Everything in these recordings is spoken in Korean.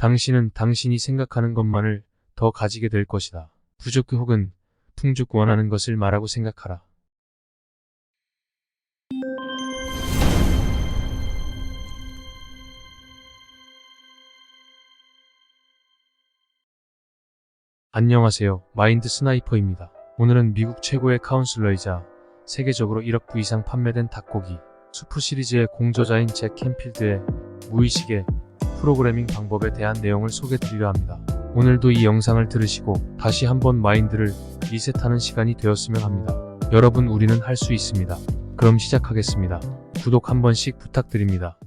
당신은 당신이 생각하는 것만을 더 가지게 될 것이다. 부족 혹은 풍족 원하는 것을 말하고 생각하라. 안녕하세요. 마인드 스나이퍼입니다. 오늘은 미국 최고의 카운슬러이자 세계적으로 1억 부 이상 판매된 닭고기 수프 시리즈의 공저자인 잭 캔필드의 무의식의 프로그래밍 방법에 대한 내용을 소개드리려 합니다. 오늘도 이 영상을 들으시고 다시 한번 마인드를 리셋하는 시간이 되었으면 합니다. 여러분, 우리는 할 수 있습니다. 그럼 시작하겠습니다. 구독 한 번씩 부탁드립니다.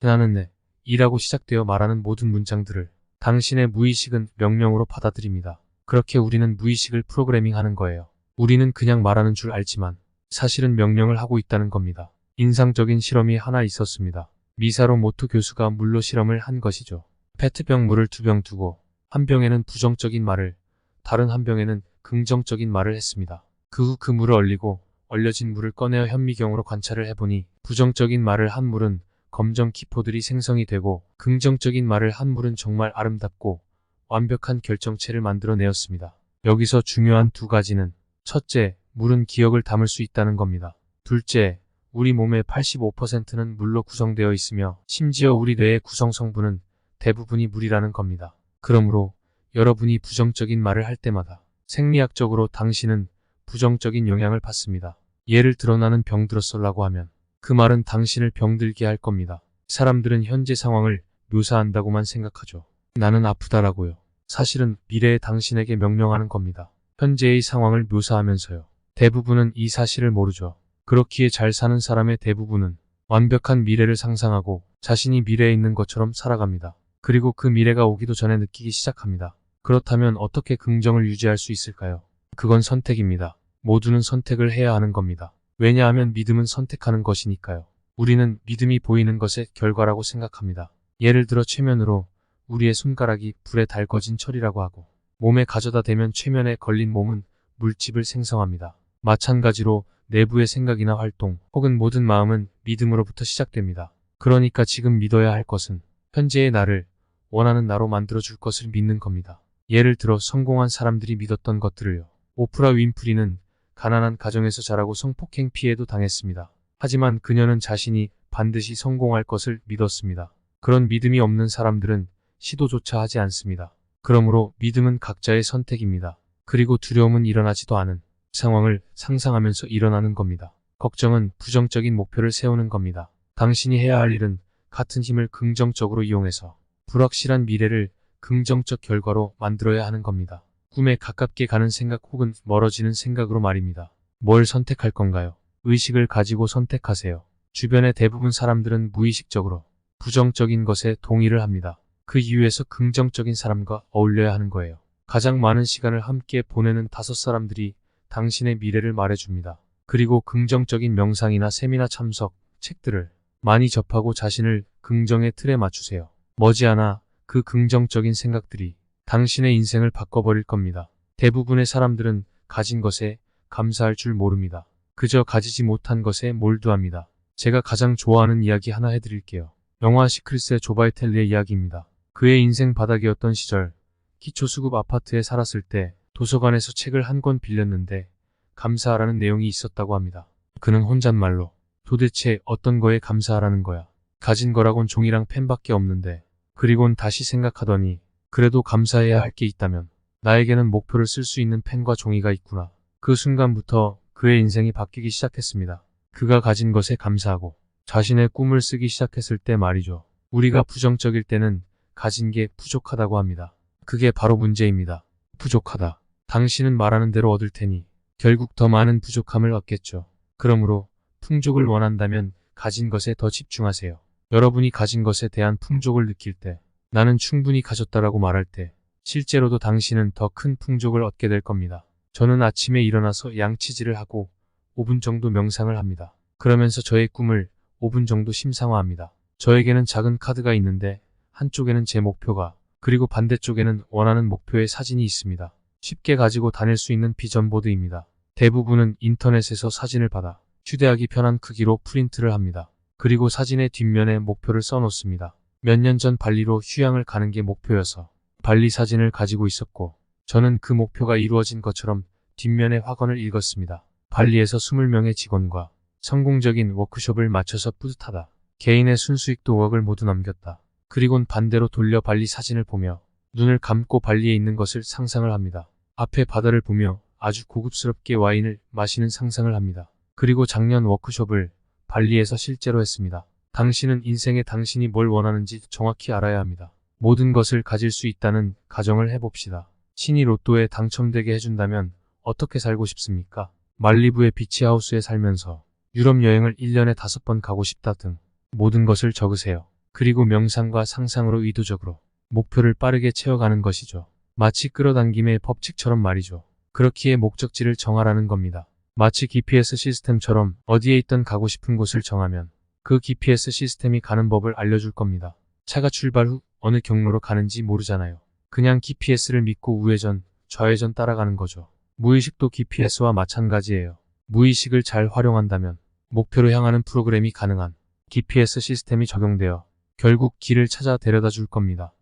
나는 네, 이라고 시작되어 말하는 모든 문장들을 당신의 무의식은 명령으로 받아들입니다. 그렇게 우리는 무의식을 프로그래밍하는 거예요. 우리는 그냥 말하는 줄 알지만 사실은 명령을 하고 있다는 겁니다. 인상적인 실험이 하나 있었습니다. 미사로 모토 교수가 물로 실험을 한 것이죠. 페트병 물을 2병 두고 한 병에는 부정적인 말을, 다른 한 병에는 긍정적인 말을 했습니다. 그 후 그 물을 얼리고 얼려진 물을 꺼내어 현미경으로 관찰을 해보니 부정적인 말을 한 물은 검정 기포들이 생성이 되고 긍정적인 말을 한 물은 정말 아름답고 완벽한 결정체를 만들어내었습니다. 여기서 중요한 두 가지는 첫째, 물은 기억을 담을 수 있다는 겁니다. 둘째, 우리 몸의 85%는 물로 구성되어 있으며 심지어 우리 뇌의 구성 성분은 대부분이 물이라는 겁니다. 그러므로 여러분이 부정적인 말을 할 때마다 생리학적으로 당신은 부정적인 영향을 받습니다. 예를 들어 나는 병들었어라고 하면 그 말은 당신을 병들게 할 겁니다. 사람들은 현재 상황을 묘사한다고만 생각하죠. 나는 아프다라고요. 사실은 미래의 당신에게 명령하는 겁니다. 현재의 상황을 묘사하면서요. 대부분은 이 사실을 모르죠. 그렇기에 잘 사는 사람의 대부분은 완벽한 미래를 상상하고 자신이 미래에 있는 것처럼 살아갑니다. 그리고 그 미래가 오기도 전에 느끼기 시작합니다. 그렇다면 어떻게 긍정을 유지할 수 있을까요? 그건 선택입니다. 모두는 선택을 해야 하는 겁니다. 왜냐하면 믿음은 선택하는 것이니까요. 우리는 믿음이 보이는 것의 결과라고 생각합니다. 예를 들어 최면으로 우리의 손가락이 불에 달궈진 철이라고 하고 몸에 가져다 대면 최면에 걸린 몸은 물집을 생성합니다. 마찬가지로 내부의 생각이나 활동 혹은 모든 마음은 믿음으로부터 시작됩니다. 그러니까 지금 믿어야 할 것은 현재의 나를 원하는 나로 만들어줄 것을 믿는 겁니다. 예를 들어 성공한 사람들이 믿었던 것들을요. 오프라 윈프리는 가난한 가정에서 자라고 성폭행 피해도 당했습니다. 하지만 그녀는 자신이 반드시 성공할 것을 믿었습니다. 그런 믿음이 없는 사람들은 시도조차 하지 않습니다. 그러므로 믿음은 각자의 선택입니다. 그리고 두려움은 일어나지도 않은 상황을 상상하면서 일어나는 겁니다. 걱정은 부정적인 목표를 세우는 겁니다. 당신이 해야 할 일은 같은 힘을 긍정적으로 이용해서 불확실한 미래를 긍정적 결과로 만들어야 하는 겁니다. 꿈에 가깝게 가는 생각 혹은 멀어지는 생각으로 말입니다. 뭘 선택할 건가요? 의식을 가지고 선택하세요. 주변의 대부분 사람들은 무의식적으로 부정적인 것에 동의를 합니다. 그 이유에서 긍정적인 사람과 어울려야 하는 거예요. 가장 많은 시간을 함께 보내는 5사람들이 당신의 미래를 말해줍니다. 그리고 긍정적인 명상이나 세미나 참석, 책들을 많이 접하고 자신을 긍정의 틀에 맞추세요. 머지않아 그 긍정적인 생각들이 당신의 인생을 바꿔버릴 겁니다. 대부분의 사람들은 가진 것에 감사할 줄 모릅니다. 그저 가지지 못한 것에 몰두합니다. 제가 가장 좋아하는 이야기 하나 해드릴게요. 영화 시크릿의 조바이텔리의 이야기입니다. 그의 인생 바닥이었던 시절, 기초수급 아파트에 살았을 때 도서관에서 책을 한 권 빌렸는데 감사하라는 내용이 있었다고 합니다. 그는 혼잣말로 도대체 어떤 거에 감사하라는 거야. 가진 거라곤 종이랑 펜밖에 없는데. 그리곤 다시 생각하더니 그래도 감사해야 할 게 있다면 나에게는 목표를 쓸 수 있는 펜과 종이가 있구나. 그 순간부터 그의 인생이 바뀌기 시작했습니다. 그가 가진 것에 감사하고 자신의 꿈을 쓰기 시작했을 때 말이죠. 우리가 부정적일 때는 가진 게 부족하다고 합니다. 그게 바로 문제입니다. 부족하다. 당신은 말하는 대로 얻을 테니 결국 더 많은 부족함을 얻겠죠. 그러므로 풍족을 원한다면 가진 것에 더 집중하세요. 여러분이 가진 것에 대한 풍족을 느낄 때, 나는 충분히 가졌다라고 말할 때 실제로도 당신은 더 큰 풍족을 얻게 될 겁니다. 저는 아침에 일어나서 양치질을 하고 5분 정도 명상을 합니다. 그러면서 저의 꿈을 5분 정도 심상화합니다. 저에게는 작은 카드가 있는데 한쪽에는 제 목표가, 그리고 반대쪽에는 원하는 목표의 사진이 있습니다. 쉽게 가지고 다닐 수 있는 비전 보드입니다. 대부분은 인터넷에서 사진을 받아 휴대하기 편한 크기로 프린트를 합니다. 그리고 사진의 뒷면에 목표를 써놓습니다. 몇 년 전 발리로 휴양을 가는 게 목표여서 발리 사진을 가지고 있었고 저는 그 목표가 이루어진 것처럼 뒷면에 확언을 읽었습니다. 발리에서 20명의 직원과 성공적인 워크숍을 마쳐서 뿌듯하다. 개인의 순수익도 5억을 모두 남겼다. 그리곤 반대로 돌려 발리 사진을 보며 눈을 감고 발리에 있는 것을 상상을 합니다. 앞에 바다를 보며 아주 고급스럽게 와인을 마시는 상상을 합니다. 그리고 작년 워크숍을 발리에서 실제로 했습니다. 당신은 인생에 당신이 뭘 원하는지 정확히 알아야 합니다. 모든 것을 가질 수 있다는 가정을 해봅시다. 신이 로또에 당첨되게 해준다면 어떻게 살고 싶습니까? 말리부의 비치하우스에 살면서 유럽 여행을 1년에 5번 가고 싶다 등 모든 것을 적으세요. 그리고 명상과 상상으로 의도적으로 목표를 빠르게 채워가는 것이죠. 마치 끌어당김의 법칙처럼 말이죠. 그렇기에 목적지를 정하라는 겁니다. 마치 GPS 시스템처럼 어디에 있든 가고 싶은 곳을 정하면 그 GPS 시스템이 가는 법을 알려줄 겁니다. 차가 출발 후 어느 경로로 가는지 모르잖아요. 그냥 GPS를 믿고 우회전, 좌회전 따라가는 거죠. 무의식도 GPS와 마찬가지예요. 무의식을 잘 활용한다면 목표로 향하는 프로그램이 가능한 GPS 시스템이 적용되어 결국 길을 찾아 데려다 줄 겁니다.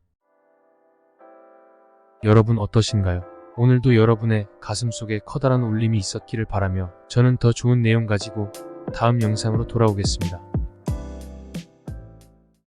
여러분 어떠신가요? 오늘도 여러분의 가슴속에 커다란 울림이 있었기를 바라며 저는 더 좋은 내용 가지고 다음 영상으로 돌아오겠습니다.